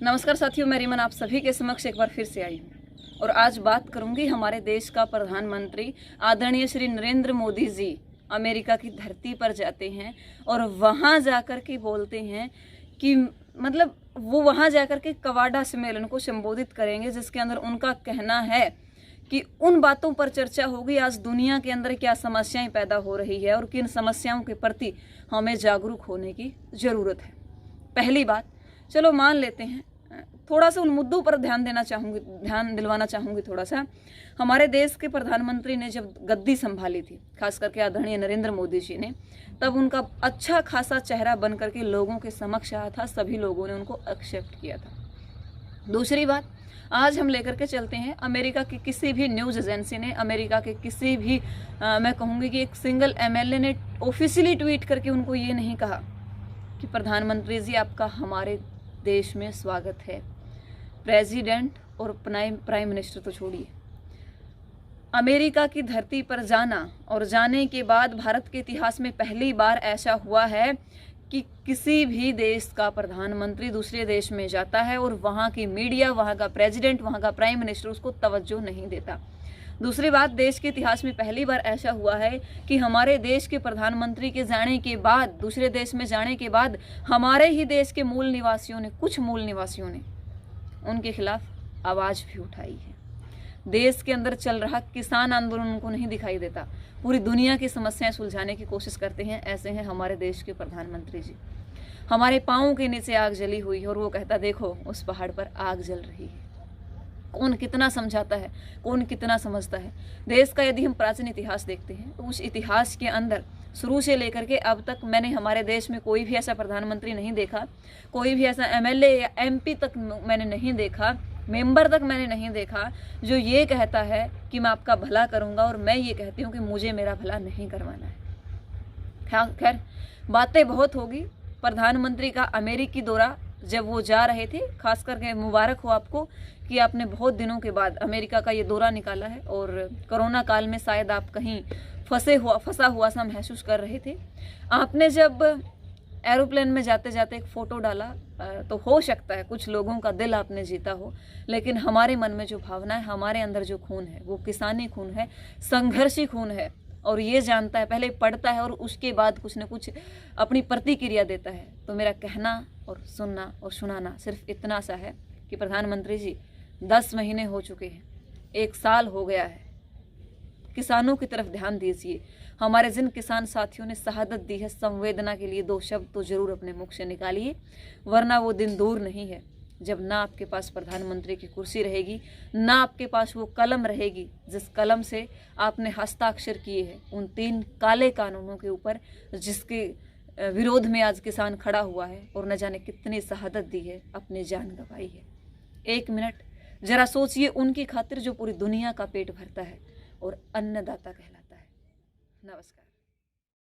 नमस्कार साथियों, मैं रिमन आप सभी के समक्ष एक बार फिर से आई हूँ और आज बात करूंगी हमारे देश का प्रधानमंत्री आदरणीय श्री नरेंद्र मोदी जी अमेरिका की धरती पर जाते हैं और वहाँ जाकर के बोलते हैं कि मतलब वो वहाँ जाकर के कवाडा सम्मेलन को संबोधित करेंगे, जिसके अंदर उनका कहना है कि उन बातों पर चर्चा होगी आज दुनिया के अंदर क्या समस्याएं पैदा हो रही है और किन समस्याओं के प्रति हमें जागरूक होने की ज़रूरत है। पहली बात, चलो मान लेते हैं, थोड़ा सा उन मुद्दों पर ध्यान दिलवाना चाहूँगी थोड़ा सा। हमारे देश के प्रधानमंत्री ने जब गद्दी संभाली थी, खास करके आदरणीय नरेंद्र मोदी जी ने, तब उनका अच्छा खासा चेहरा बन करके लोगों के समक्ष आया था, सभी लोगों ने उनको एक्सेप्ट किया था। दूसरी बात, आज हम लेकर के चलते हैं अमेरिका की किसी भी न्यूज़ एजेंसी ने, अमेरिका के किसी भी मैं कहूँगी कि एक सिंगल एमएलए ने ऑफिशियली ट्वीट करके उनको ये नहीं कहा कि प्रधानमंत्री जी आपका हमारे देश में स्वागत है। प्रेसिडेंट और प्राइम मिनिस्टर तो छोड़िए, अमेरिका की धरती पर जाना और जाने के बाद भारत के इतिहास में पहली बार ऐसा हुआ है कि किसी भी देश का प्रधानमंत्री दूसरे देश में जाता है और वहाँ की मीडिया, वहाँ का प्रेसिडेंट, वहाँ का प्राइम मिनिस्टर उसको तवज्जो नहीं देता। दूसरी बात, देश के इतिहास में पहली बार ऐसा हुआ है कि हमारे देश के प्रधानमंत्री के जाने के बाद, दूसरे देश में जाने के बाद, हमारे ही देश के मूल निवासियों ने, कुछ मूल निवासियों ने उनके खिलाफ आवाज़ भी उठाई है। देश के अंदर चल रहा किसान आंदोलन उनको नहीं दिखाई देता, पूरी दुनिया की समस्याएं सुलझाने की कोशिश करते हैं। ऐसे हैं हमारे देश के प्रधानमंत्री जी। हमारे पाँव के नीचे आग जली हुई है और वो कहता देखो उस पहाड़ पर आग जल रही है। कौन कितना समझाता है, कौन कितना समझता है। देश का यदि हम प्राचीन इतिहास देखते हैं तो उस इतिहास के अंदर शुरू से लेकर के अब तक मैंने हमारे देश में कोई भी ऐसा प्रधानमंत्री नहीं देखा, कोई भी ऐसा एमएलए या एमपी तक मैंने नहीं देखा, मेंबर तक मैंने नहीं देखा जो ये कहता है कि मैं आपका भला करूंगा और मैं ये कहती हूँ कि मुझे मेरा भला नहीं करवाना है। खैर, बातें बहुत होगी। प्रधानमंत्री का अमेरिकी दौरा जब वो जा रहे थे, खास करके मुबारक हो आपको कि आपने बहुत दिनों के बाद अमेरिका का ये दौरा निकाला है और कोरोना काल में शायद आप कहीं फंसा हुआ सा महसूस कर रहे थे। आपने जब एरोप्लेन में जाते जाते एक फ़ोटो डाला तो हो सकता है कुछ लोगों का दिल आपने जीता हो, लेकिन हमारे मन में जो भावना है, हमारे अंदर जो खून है, वो किसानी खून है, संघर्षी खून है और ये जानता है, पहले पढ़ता है और उसके बाद कुछ न कुछ अपनी प्रतिक्रिया देता है। तो मेरा कहना और सुनना और सुनाना सिर्फ इतना सा है कि प्रधानमंत्री जी 10 महीने हो चुके हैं, 1 साल हो गया है, किसानों की तरफ ध्यान दीजिए। हमारे जिन किसान साथियों ने शहादत दी है, संवेदना के लिए 2 शब्द तो जरूर अपने मुख से निकालिए, वरना वो दिन दूर नहीं है जब ना आपके पास प्रधानमंत्री की कुर्सी रहेगी, ना आपके पास वो कलम रहेगी जिस कलम से आपने हस्ताक्षर किए हैं उन 3 काले कानूनों के ऊपर, जिसके विरोध में आज किसान खड़ा हुआ है और न जाने कितनी शहादत दी है, अपनी जान गंवाई है। 1 मिनट जरा सोचिए उनकी खातिर जो पूरी दुनिया का पेट भरता है और अन्नदाता कहलाता है। नमस्कार।